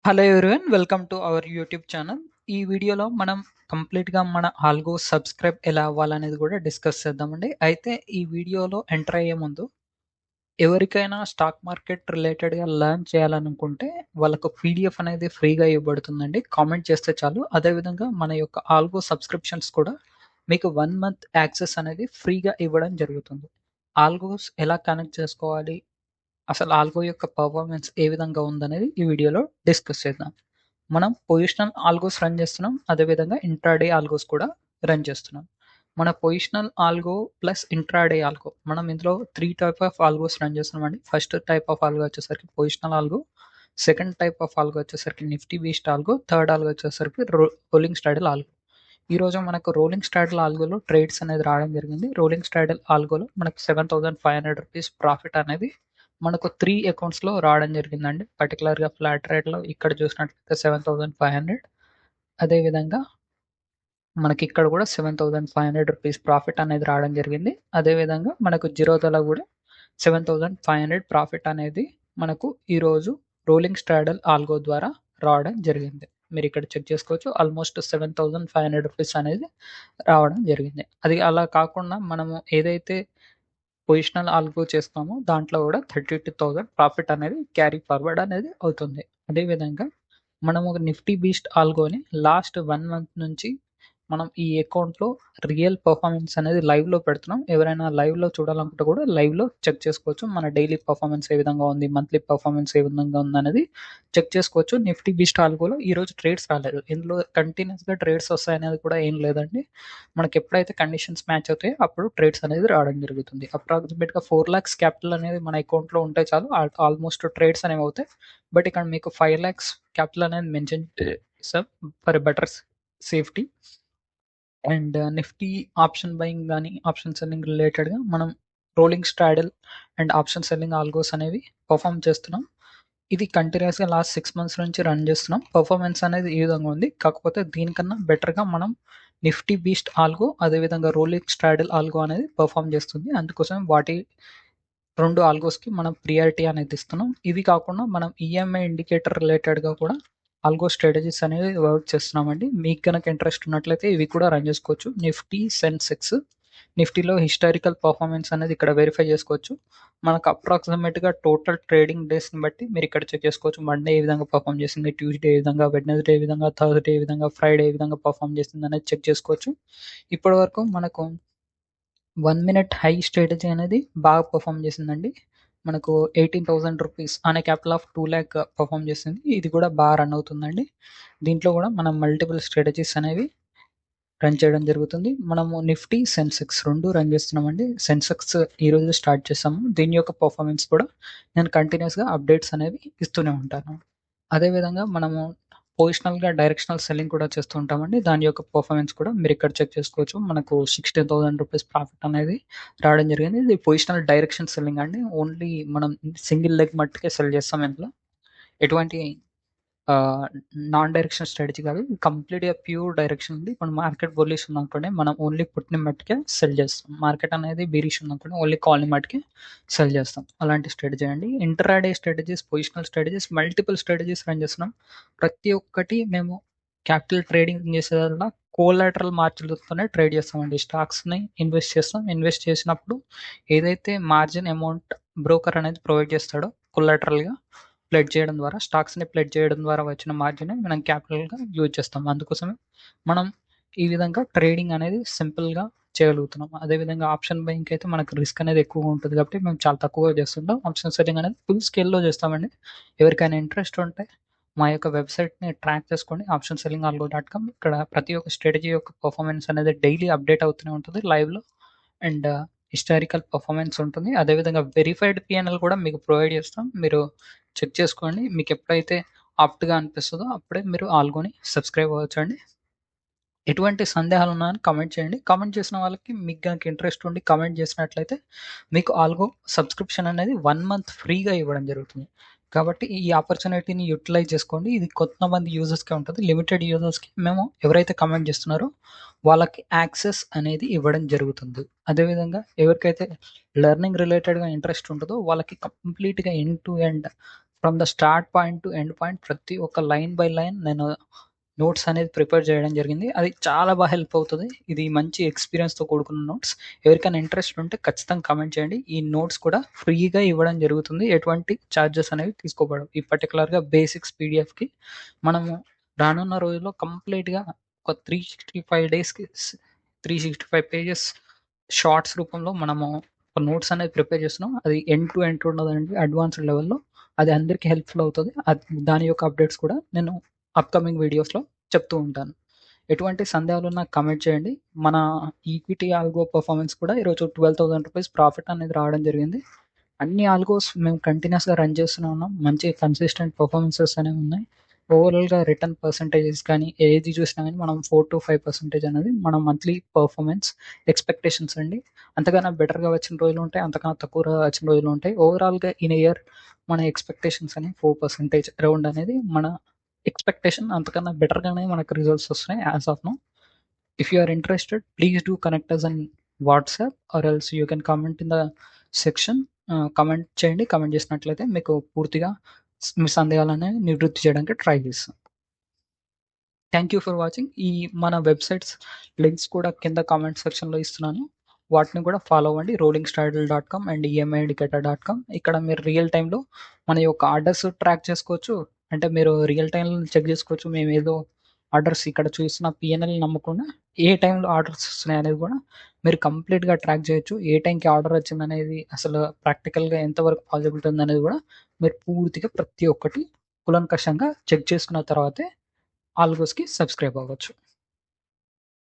Hello everyone, welcome to our YouTube channel. ఈ వీడియోలో మనం కంప్లీట్గా మన ఆల్గో సబ్స్క్రైబ్ ఎలా అవ్వాలనేది కూడా డిస్కస్ చేద్దామండి. అయితే ఈ వీడియోలో ఎంటర్ అయ్యే ముందు ఎవరికైనా స్టాక్ మార్కెట్ రిలేటెడ్గా లర్న్ చేయాలనుకుంటే వాళ్ళకు పీడిఎఫ్ అనేది ఫ్రీగా ఇవ్వబడుతుందండి. కామెంట్ చేస్తే చాలు. అదేవిధంగా మన యొక్క ఆల్గో సబ్స్క్రిప్షన్స్ కూడా మీకు 1 మంత్ యాక్సెస్ అనేది ఫ్రీగా ఇవ్వడం జరుగుతుంది. ఆల్గోస్ ఎలా కనెక్ట్ చేసుకోవాలి, అసలు ఆల్గో యొక్క పర్ఫార్మెన్స్ ఏ విధంగా ఉందనేది ఈ వీడియోలో డిస్కస్ చేద్దాం. మనం పొజిషనల్ ఆల్గోస్ రన్ చేస్తున్నాం. అదేవిధంగా ఇంట్రాడే ఆల్గోస్ కూడా రన్ చేస్తున్నాం. మన positional algo plus intraday algo, మనం ఇందులో 3 టైప్ ఆఫ్ ఆల్గోస్ రన్ చేస్తున్నామండి. ఫస్ట్ టైప్ ఆఫ్ ఆల్గో వచ్చేసరికి positional algo, second type of algo వచ్చేసరికి Nifty beast algo, third algo వచ్చేసరికి రోలింగ్ స్టాడిల్ ఆల్గో. ఈరోజు మనకు రోలింగ్ స్టాడిల్ ఆల్గోలో ట్రేడ్స్ అనేది రావడం జరిగింది. రోలింగ్ స్టాడిల్ ఆల్గోలో మనకు 7,500 రూపీస్ ప్రాఫిట్ అనేది మనకు 3 అకౌంట్స్‌లో రావడం జరిగిందండి. పర్టిక్యులర్‌గా ఫ్లాట్ రేట్‌లో ఇక్కడ చూసినట్లయితే 7,500, అదేవిధంగా మనకిక్కడ కూడా 7,500 రూపీస్ ప్రాఫిట్ అనేది రావడం జరిగింది. అదేవిధంగా మనకు జిరోదాలో కూడా 7,500 ప్రాఫిట్ అనేది మనకు ఈరోజు రోలింగ్ స్ట్రాడల్ ఆల్గో ద్వారా రావడం జరిగింది. మీరు ఇక్కడ చెక్ చేసుకోవచ్చు. ఆల్మోస్ట్ 7,500 రూపీస్ అనేది రావడం జరిగింది. అది అలా కాకుండా మనము ఏదైతే పొజిషనల్ ఆల్గో చేస్తామో దాంట్లో కూడా 32,000 ప్రాఫిట్ అనేది క్యారీ ఫార్వర్డ్ అనేది అవుతుంది. అదేవిధంగా మనము నిఫ్టీ బీస్ట్ ఆల్గోని లాస్ట్ 1 మంత్ నుంచి మనం ఈ అకౌంట్‌లో రియల్ పర్ఫార్మెన్స్ అనేది లైవ్‌లో పెడుతున్నాం. ఎవరైనా లైవ్‌లో చూడాలనుకుంటే కూడా లైవ్‌లో చెక్ చేసుకోవచ్చు. మన డైలీ పర్ఫార్మెన్స్ ఏ విధంగా ఉంది, మంత్లీ పర్ఫార్మెన్స్ ఏ విధంగా ఉందనేది చెక్ చేసుకోవచ్చు. నిఫ్టీ బీస్ట్ ఆల్గోలో ఈరోజు ట్రేడ్స్ రాలేదు. ఇందులో కంటిన్యూస్‌గా ట్రేడ్స్ వస్తాయనేది కూడా ఏం లేదండి. మనకి ఎప్పుడైతే కండిషన్స్ మ్యాచ్ అవుతాయో అప్పుడు ట్రేడ్స్ అనేది రావడం జరుగుతుంది. అప్రాక్సిమేట్‌గా 4,00,000 క్యాపిటల్ అనేది మన అకౌంట్‌లో ఉంటే చాలు, ఆల్మోస్ట్ ట్రేడ్స్ అనేవి అవుతాయి. బట్ ఇక్కడ మీకు 5,00,000 క్యాపిటల్ అనేది మెన్షన్ చేసాం for better safety. And Nifty option buying గానీ, ఆప్షన్ సెల్లింగ్ రిలేటెడ్‌గా మనం rolling straddle and option selling algos అనేవి పర్ఫార్మ్ చేస్తున్నాం. ఇది కంటిన్యూయస్‌గా లాస్ట్ 6 మంత్స్ నుంచి రన్ చేస్తున్నాం. పర్ఫార్మెన్స్ అనేది ఈ విధంగా ఉంది. కాకపోతే దీనికన్నా బెటర్‌గా మనం నిఫ్టీ బీస్ట్ ఆల్గో, అదేవిధంగా రోలింగ్ స్ట్రాడల్ ఆల్గో అనేది పర్ఫార్మ్ చేస్తుంది. అందుకోసం వాటి 2 ఆల్గోస్‌కి మనం ప్రియారిటీ అనేది ఇస్తున్నాం. ఇవి కాకుండా మనం ఈఎంఐ ఇండికేటర్ రిలేటెడ్‌గా కూడా ఆల్గో స్ట్రాటజీస్ అనేవి వర్క్ చేస్తున్నామండి. మీకు గనక ఇంట్రెస్ట్ ఉన్నట్లయితే ఇవి కూడా రన్ చేసుకోవచ్చు. నిఫ్టీ, సెన్సెక్స్, నిఫ్టీలో హిస్టారికల్ పర్ఫార్మెన్స్ అనేది ఇక్కడ వెరిఫై చేసుకోవచ్చు. మనకు అప్రాక్సిమేట్‌గా టోటల్ ట్రేడింగ్ డేస్‌ని బట్టి మీరు ఇక్కడ చెక్ చేసుకోవచ్చు. మండే ఏ విధంగా పర్ఫార్మ్ చేసింది, ట్యూస్‌డే ఏ విధంగా, వెడ్నెస్‌డే ఏ విధంగా, థర్స్‌డే ఏ విధంగా, ఫ్రైడే ఏ విధంగా పర్ఫార్మ్ చేసింది అనేది చెక్ చేసుకోవచ్చు. ఇప్పటివరకు మనకు 1 మినిట్ హై స్ట్రాటజీ అనేది బాగా పర్ఫార్మ్ చేసిందండి. మనకు 18,000 రూపీస్ అనే క్యాపిటల్ ఆఫ్ 2,00,000 పర్ఫార్మ్ చేసింది. ఇది కూడా బాగా రన్ అవుతుందండి. దీంట్లో కూడా మనం మల్టిపుల్ స్ట్రాటజీస్ అనేవి రన్ చేయడం జరుగుతుంది. మనము నిఫ్టీ, సెన్సెక్స్ 2 రన్ చేస్తున్నామండి. సెన్సెక్స్ ఈరోజు స్టార్ట్ చేసాము. దీని యొక్క పర్ఫార్మెన్స్ కూడా నేను కంటిన్యూస్‌గా అప్డేట్స్ అనేవి ఇస్తూనే ఉంటాను. అదేవిధంగా మనము పొజిషనల్‌గా డైరెక్షనల్ సెల్లింగ్ కూడా చేస్తూ ఉంటామండి. దాని యొక్క పర్ఫార్మెన్స్ కూడా మీరు ఇక్కడ చెక్ చేసుకోవచ్చు. మనకు 16,000 రూపీస్ ప్రాఫిట్ అనేది రావడం జరిగింది. ఇది పొజిషనల్ డైరెక్షన్ సెల్లింగ్ అండి. ఓన్లీ మనం సింగిల్ లెగ్ మట్టుకే సెల్ చేస్తాం ఇందులో. ఎటువంటి ఆహ్, నాన్ డైరెక్షన్ స్ట్రాటజీ కాదు. కంప్లీట్‌గా ప్యూర్ డైరెక్షన్ ఉంది. ఇప్పుడు మార్కెట్ బుల్లిష్ ఉందనుకోండి, మనం ఓన్లీ పుట్‌ని మట్టుకే సెల్ చేస్తాం. మార్కెట్ అనేది బేరిష్ ఉందనుకోండి, ఓన్లీ కాల్‌ని మట్టుకే సెల్ చేస్తాం. అలాంటి స్ట్రాటజీ అండి. Intraday strategies, positional strategies, multiple strategies run చేస్తున్నాం. ప్రతి ఒక్కటి మేము క్యాపిటల్ ట్రేడింగ్ చేసేదల్లా కోలాటరల్ మార్జిన్‌లతోనే ట్రేడ్ చేస్తామండి. స్టాక్స్‌ని ఇన్వెస్ట్ చేస్తాం. ఇన్వెస్ట్ చేసినప్పుడు ఏదైతే మార్జిన్ అమౌంట్ బ్రోకర్ అనేది ప్రొవైడ్ చేస్తాడో కొలాటరల్‌గా ప్లెడ్జ్ చేయడం ద్వారా, స్టాక్స్‌ని ప్లెడ్జ్ చేయడం ద్వారా వచ్చిన మార్జినే మనం క్యాపిటల్‌గా యూజ్ చేస్తాం. అందుకోసమే మనం ఈ విధంగా ట్రేడింగ్ అనేది సింపుల్‌గా చేయగలుగుతున్నాం. అదేవిధంగా ఆప్షన్ బయింగ్‌కి అయితే మనకు రిస్క్ అనేది ఎక్కువగా ఉంటుంది కాబట్టి మేము చాలా తక్కువగా చేస్తుంటాం. ఆప్షన్ సెల్లింగ్ అనేది ఫుల్ స్కేల్‌లో చేస్తామండి. ఎవరికైనా ఇంట్రెస్ట్ ఉంటే మా యొక్క వెబ్‌సైట్‌ని ట్రాక్ చేసుకోండి. Option selling algo dot com. ఇక్కడ ప్రతి ఒక్క స్ట్రాటజీ యొక్క పర్ఫార్మెన్స్ అనేది డైలీ అప్డేట్ అవుతూనే ఉంటుంది లైవ్‌లో. అండ్ హిస్టారికల్ పర్ఫార్మెన్స్ ఉంటుంది. అదేవిధంగా వెరిఫైడ్ పిఎన్ఎల్ కూడా మీకు ప్రొవైడ్ చేస్తాం. మీరు చెక్ చేసుకోండి. మీకు ఎప్పుడైతే ఆప్ట్‌గా అనిపిస్తదో అప్పుడే మీరు ఆల్గోని సబ్స్క్రైబ్ అవ్వచ్చండి. ఎటువంటి సందేహాలు ఉన్నాయని కామెంట్ చేయండి. కామెంట్ చేసిన వాళ్ళకి మీకు గనక ఇంట్రెస్ట్ ఉండి కామెంట్ చేసినట్లయితే మీకు ఆల్గో సబ్స్క్రిప్షన్ అనేది 1 మంత్ ఫ్రీగా ఇవ్వడం జరుగుతుంది. కాబట్టి ఈ ఆపర్చునిటీని యుటిలైజ్ చేసుకోండి. ఇది కొంతమంది యూజర్స్‌కే ఉంటది. లిమిటెడ్ యూజర్స్‌కి మేము ఎవరైతే కామెంట్ చేస్తున్నారో వాళ్ళకి యాక్సెస్ అనేది ఇవ్వడం జరుగుతుంది. అదేవిధంగా ఎవరికైతే లెర్నింగ్ రిలేటెడ్‌గా ఇంట్రెస్ట్ ఉంటదో వాళ్ళకి కంప్లీట్‌గా end to end from the start point to end point ప్రతి ఒక్క లైన్ బై లైన్ నేను నోట్స్ అనేది ప్రిపేర్ చేయడం జరిగింది. అది చాలా బాగా హెల్ప్ అవుతుంది. ఇది మంచి ఎక్స్పీరియన్స్‌తో కూడుకున్న నోట్స్. ఎవరికైనా ఇంట్రెస్ట్ ఉంటే ఖచ్చితంగా కామెంట్ చేయండి. ఈ నోట్స్ కూడా ఫ్రీగా ఇవ్వడం జరుగుతుంది. ఎటువంటి చార్జెస్ అనేవి తీసుకోబడవు. ఈ పర్టిక్యులర్‌గా బేసిక్స్ పీడిఎఫ్‌కి మనము రానున్న రోజుల్లో కంప్లీట్‌గా ఒక 365 డేస్‌కి 365 పేజెస్ షార్ట్స్ రూపంలో మనము ఒక నోట్స్ అనేది ప్రిపేర్ చేస్తున్నాం. అది ఎండ్ టు ఎండ్ ఉండదండి. అడ్వాన్స్డ్ లెవెల్‌లో అది అందరికీ హెల్ప్‌ఫుల్ అవుతది. దాని యొక్క అప్డేట్స్ కూడా నేను అప్‌కమింగ్ వీడియోస్‌లో చెప్తూ ఉంటాను. ఎటువంటి సందేహాలున్నా కామెంట్ చేయండి. మన ఈక్విటీ ఆల్గో పర్ఫార్మెన్స్ కూడా ఈరోజు ₹12,000 ప్రాఫిట్ అనేది రావడం జరిగింది. అన్ని ఆల్గోస్ మేము కంటిన్యూస్‌గా రన్ చేస్తూనే ఉన్నాం. మంచి కన్సిస్టెంట్ పర్ఫార్మెన్సెస్ అనేవి ఉన్నాయి. ఓవరాల్‌గా రిటర్న్ పర్సెంటేజెస్ కానీ ఏది చూసినా కానీ మనం 4-5% అనేది మన మంత్లీ పర్ఫార్మెన్స్ ఎక్స్‌పెక్టేషన్స్ అండి. అంతకన్నా బెటర్‌గా వచ్చిన రోజులు ఉంటాయి. అంతకన్నా తక్కువగా వచ్చిన రోజులు ఉంటాయి. ఓవరాల్‌గా ఇన్ ఎ ఇయర్ మన ఎక్స్‌పెక్టేషన్స్ అనేవి 4% అరౌండ్ అనేది మన ఎక్స్‌పెక్టేషన్. అంతకన్నా బెటర్‌గానే మనకు రిజల్ట్స్ వస్తున్నాయి as of now. If you are interested, please do connect us on WhatsApp or else you can comment in the section. Comment చేయండి. కామెంట్ చేసినట్లయితే మీకు పూర్తిగా మీ సందేహాలనేవి నివృత్తి చేయడానికి ట్రై చేస్తాం. Thank you for watching. ఈ మన వెబ్‌సైట్స్ లింక్స్ కూడా కింద కామెంట్ సెక్షన్‌లో ఇస్తున్నాను. వాటిని కూడా ఫాలో అవ్వండి. rollingstartle.com and emiindicator.com. ఇక్కడ మీరు రియల్ టైమ్‌లో మన యొక్క ఆర్డర్స్ ట్రాక్ చేసుకోవచ్చు. అంటే మీరు రియల్ టైమ్‌లో చెక్ చేసుకోవచ్చు. మేమేదో ఆర్డర్స్ ఇక్కడ చూస్తున్న పిఎన్ఎల్ నమ్మకుండా ఏ టైంలో ఆర్డర్స్ వస్తున్నాయి అనేది కూడా మీరు కంప్లీట్‌గా ట్రాక్ చేయొచ్చు. ఏ టైంకి ఆర్డర్ వచ్చిందనేది అసలు ప్రాక్టికల్‌గా ఎంతవరకు పాజిబిలిటీ ఉందనేది కూడా మీరు పూర్తిగా ప్రతి ఒక్కటి కూలంకషంగా చెక్ చేసుకున్న తర్వాతే ఆల్గోస్‌కి సబ్స్క్రైబ్ అవ్వచ్చు.